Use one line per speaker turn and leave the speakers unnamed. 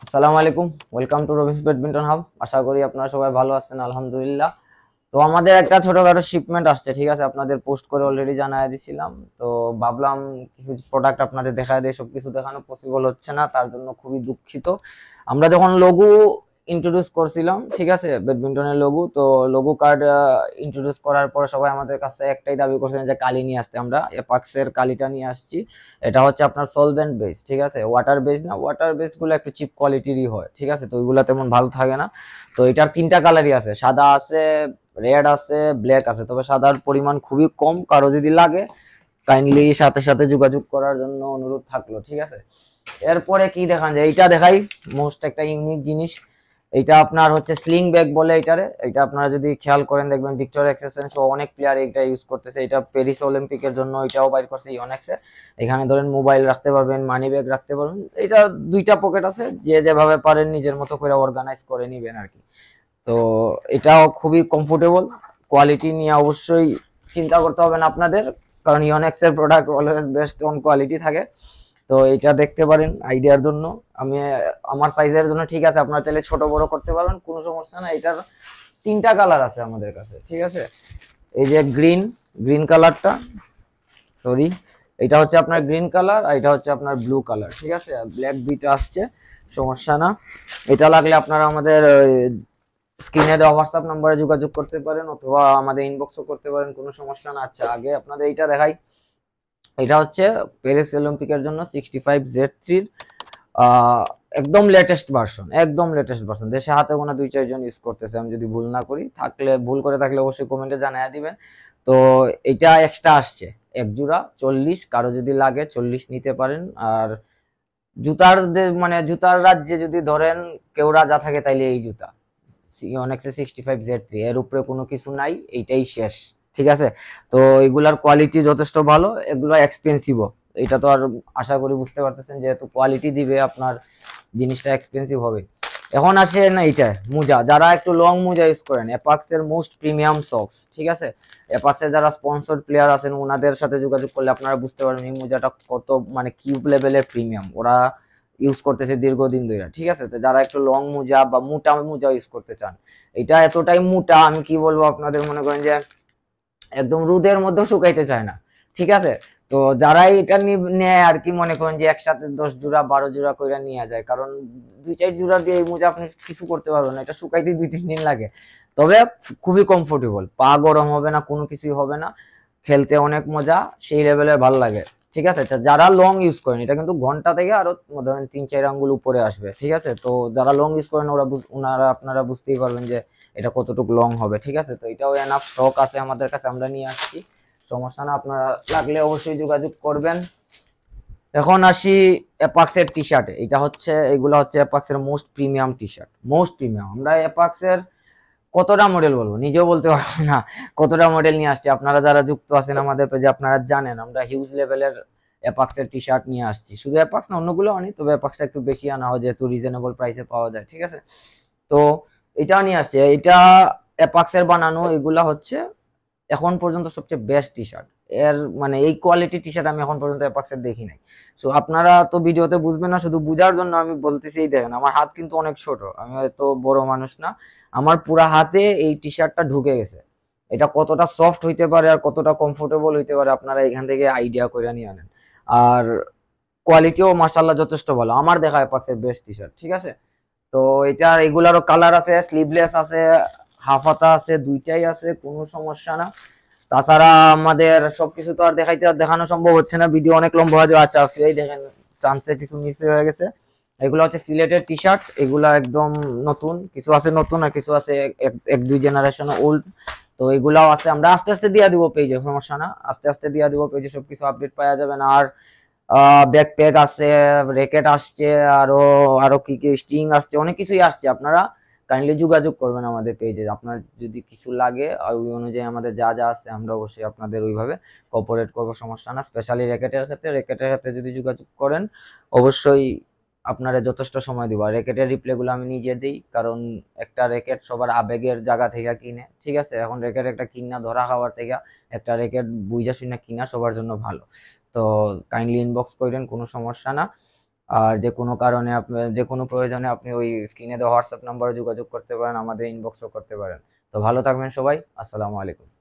আসসালামু আলাইকুম। Welcome to Rabi's badminton hub. আশা করি আপনারা সবাই ভালো আছেন, আলহামদুলিল্লাহ। তো আমাদের একটা ছোটখাটো শিপমেন্ট আসছে, ঠিক আছে, আপনাদের পোস্ট করে অলরেডি জানাই দিছিলাম। তো ভাবলাম কিছু প্রোডাক্ট আপনাদের দেখায় দিয়ে সবকিছু দেখানো পসিবল হচ্ছে না, তার জন্য খুবই দুঃখিত। আমরা যখন লঘু ইন্ট্রোডিউস করছিলাম, ঠিক আছে, ব্যাডমিন্টনের লঘু, তো লঘু কার্ড ইন্ট্রোডিউস করার পরে সবাই আমাদের কাছে একটাই দাবি করছেন যে কালি নিয়ে আসতে। আমরা এপাক্সের কালিটা নিয়ে আসছি। এটা হচ্ছে আপনার সলভেন্ট বেস, ঠিক আছে, ওয়াটার বেস না। ওয়াটার বেস গুলো একটু চিপ কোয়ালিটিরই হয়, ঠিক আছে, তো ওইগুলা তেমন ভালো থাকে না। তো এটার তিনটা কালারই আছে, সাদা আছে, রেড আছে, ব্ল্যাক আছে। তবে সাদার পরিমাণ খুবই কম, কারো যদি লাগে কাইন্ডলি সাথে সাথে যোগাযোগ করার জন্য অনুরোধ থাকলো, ঠিক আছে। এরপরে কি দেখান যায়, এইটা দেখাই। মোস্ট একটা ইউনিক জিনিস। এটা আপনার হচ্ছে স্লিং ব্যাগ বলে এটারে। এটা আপনারা যদি খেয়াল করেন দেখবেন ভিক্টোরিয়া এক্সচেঞ্জ ও অনেক প্লেয়ার এটা ইউজ করতেছে। এটা প্যারিস অলিম্পিকের জন্য এটাও বাইর করছে ইওনেক্সে। এখানে ধরেন মোবাইল রাখতে পারবেন, মানি ব্যাগ রাখতে পারবেন। এটা দুইটা পকেট আছে, যে যেভাবে পারেন নিজের মতো করে অর্গানাইজ করে নিবেন আর কি। তো এটাও খুবই কমফোর্টেবল। কোয়ালিটি নিয়ে অবশ্যই চিন্তা করতে হবে না আপনাদের, কারণ ইওনেক্সের product always best on quality থাকে। তো এটা দেখতে পারেন আইডিয়ার জন্য। আমি আমার সাইজের জন্য ঠিক আছে, আপনারা চাইলে ছোট বড় করতে পারবেন, কোনো সমস্যা না। এটার তিনটা কালার আছে আমাদের কাছে, ঠিক আছে। এই যে গ্রিন, গ্রিন কালারটা, সরি, এটা হচ্ছে আপনার গ্রিন কালার, আর এটা হচ্ছে আপনার ব্লু কালার, ঠিক আছে। ব্ল্যাক দুইটা আসছে, সমস্যা না। এটা লাগলে আপনারা আমাদের স্ক্রিনে দেওয়া হোয়াটসঅ্যাপ নাম্বারে যোগাযোগ করতে পারেন, অথবা আমাদের ইনবক্সও করতে পারেন, কোনো সমস্যা না। আচ্ছা, আগে আপনাদের এইটা দেখাই। এটা হচ্ছে প্যারিস অলিম্পিকের জন্য 65Z3 আহ একদম লেটেস্ট ভার্সন, একদম লেটেস্ট ভার্সন। দেশে হাতে গোনা দুই চারজন ইউজ করতেছে, আমি যদি ভুল না করি। থাকলে, ভুল করে থাকলে অবশ্যই কমেন্টে জানিয়ে দিবেন। তো এটা এক্সট্রা আসছে এক জোড়া 40, কারো যদি লাগে 40 নিতে পারেন। আর জুতার মানে জুতার রাজ্যে যদি ধরেন কেউ রাজা থাকে, তাইলে এই জুতা অনেক্সে 65Z3, এর উপরে কোনো কিছু নাই, এইটাই শেষ, ঠিক আছে। তো এগুলার কোয়ালিটি যথেষ্ট ভালো, এগুলো এক্সপেন্সিভও। এটা তো আর আশা করি বুঝতে পারতেছেন, যেহেতু কোয়ালিটি দিবে আপনার, জিনিসটা এক্সপেন্সিভ হবে। এখন আসে না এইটা মোজা, যারা একটু লং মোজা ইউজ করেন, অ্যাপাক্সের মোস্ট প্রিমিয়াম সক্স, ঠিক আছে। অ্যাপাক্সের যারা স্পন্সর প্লেয়ার আছেন ওনাদের সাথে যোগাযোগ করলে আপনারা বুঝতে পারবেন এই মোজাটা কত মানে কিউব লেভেলের প্রিমিয়াম। ওরা ইউজ করতেছে দীর্ঘদিন ধরে, ঠিক আছে। তো যারা একটু লং মোজা বা মোটা মোজা ইউজ করতে চান, এটা এতটাই মোটা, আমি কি বলবো আপনাদের, মনে করেন যে একদম রোদের মধ্যে শুকাইতে চায় না, ঠিক আছে। তো যারাই এটা নেয় আর কি, মনে করেন যে একসাথে 10 জোড়া 12 জোড়া করে নিয়ে যায়, কারণ 2-4 জোড়া দিয়ে এই মোজা আপনি কিছু করতে পারবেন না, এটা শুকাইতে 2-3 দিন লাগে। তবে খুবই কমফোর্টেবল, পা গরম হবে না, কোনো কিছুই হবে না, খেলতে অনেক মজা, সেই লেভেলের ভালো লাগে, ঠিক আছে। যারা লং ইউজ করেন, এটা কিন্তু ঘন্টা থেকে আরো ধরেন 3-4 আঙ্গুল উপরে আসবে, ঠিক আছে। তো যারা লং ইউজ করেন ওনারা আপনারা বুঝতেই পারবেন যে এটা কতটুকু লং হবে, ঠিক আছে। তো এটাও এনাফ স্টক আছে আমাদের কাছে, আমরা নিয়ে আসছি, সমস্যা না। আপনারা লাগলে অবশ্যই যোগাযোগ করবেন। এখন আসি অ্যাপাক্সের টি শার্টে। এটা হচ্ছে, এগুলো হচ্ছে অ্যাপাক্সের most premium T shirt, most premium. আমরা অ্যাপাক্সের কতটা মডেল বলবো, নিজেও বলতে পারবো না কতটা মডেল নিয়ে আসছি। আপনারা যারা যুক্ত আছেন আমাদের পেজে, আপনারা জানেন আমরা হিউজ লেভেলের অ্যাপাক্সের টি শার্ট নিয়ে আসছি। শুধু অ্যাপাক্স না, অন্যগুলো অনেক, তবে অ্যাপাক্সটা একটু বেশি আনা হয় যেহেতু রিজনেবল প্রাইসে পাওয়া যায়, ঠিক আছে। তো এটা নিয়ে আসছে, এটা অ্যাপাক্সের বানানো, এগুলা হচ্ছে এখন পর্যন্ত সবচেয়ে বেস্ট টি শার্ট। এর মানে এই কোয়ালিটি টি শার্ট আমি এখন পর্যন্ত অ্যাপাক্সের দেখি নাই। সো আপনারা তো ভিডিওতে বুঝবেন না, শুধু বুঝার জন্য আমি বলতেছি। এই দেখেন, আমার হাত কিন্তু অনেক ছোট, আমি হয়তো বড় মানুষ না, আমার পুরা হাতে এই টি শার্টটা ঢুকে গেছে। এটা কতটা সফট হইতে পারে আর কতটা কমফোর্টেবল হইতে পারে আপনারা এখান থেকে আইডিয়া করে নিয়ে আনেন। আর কোয়ালিটিও মাশাআল্লাহ যথেষ্ট ভালো, আমার দেখা অ্যাপাক্সের বেস্ট টি শার্ট, ঠিক আছে। তো এটা এগুলারও কালার আছে, স্লিভলেস আছে, হাফ হাতা আছে, দুইটাই আছে, কোনো সমস্যা না। তাছাড়া আমাদের সবকিছু তো আর দেখানো সম্ভব হচ্ছে না, ভিডিও অনেক লম্বা হয়ে যাবে। আচ্ছা, এই দেখেন, চান্সে কিছু মিস হয়ে গেছে। এগুলো হচ্ছে সিলেটের টি শার্ট, এগুলা একদম নতুন, কিছু আছে নতুন আর কিছু আছে এক দুই জেনারেশন ওল্ড। তো এগুলাও আছে, আমরা আস্তে আস্তে দিয়ে দিব পেজে, সমস্যা না, আস্তে আস্তে দিয়ে দিব পেজে, সবকিছু আপডেট পাওয়া যাবে না। আর ব্যাকপ্যাক আছে, র্যাকেট আসছে, আরো আরো কি কি স্ট্রিং আসছে, অনেক কিছুই আসছে। আপনারা কাইন্ডলি যোগাযোগ করবেন আমাদের পেজে, আপনার যদি কিছু লাগে আর ওই অনুযায়ী আমাদের যা যা আছে আমরা অবশ্যই আপনাদের ওইভাবে কোঅপারেট করবো, সমস্যা না। স্পেশালি র্যাকেটের ক্ষেত্রে যদি যোগাযোগ করেন অবশ্যই আপনারা যথেষ্ট সময় দিব। আর র্যাকেটের রিপ্লে গুলো আমি নিজে দিই, কারণ একটা র্যাকেট সবার আবেগের জায়গা থেকে কিনে, ঠিক আছে। এখন র্যাকেট একটা কিনা ধরা খাওয়ার থেকে একটা র্যাকেট বুঝা শুনে কিনা সবার জন্য ভালো। তো কাইন্ডলি ইনবক্স করেন, কোনো সমস্যা না। আর যে কোনো কারণে আপনি, যে কোনো প্রয়োজনে আপনি ওই স্ক্রিনে দেওয়া হোয়াটসঅ্যাপ নাম্বারে যোগাযোগ করতে পারেন, আমাদের ইনবক্সও করতে পারেন। তো ভালো থাকবেন সবাই, আসসালামু আলাইকুম।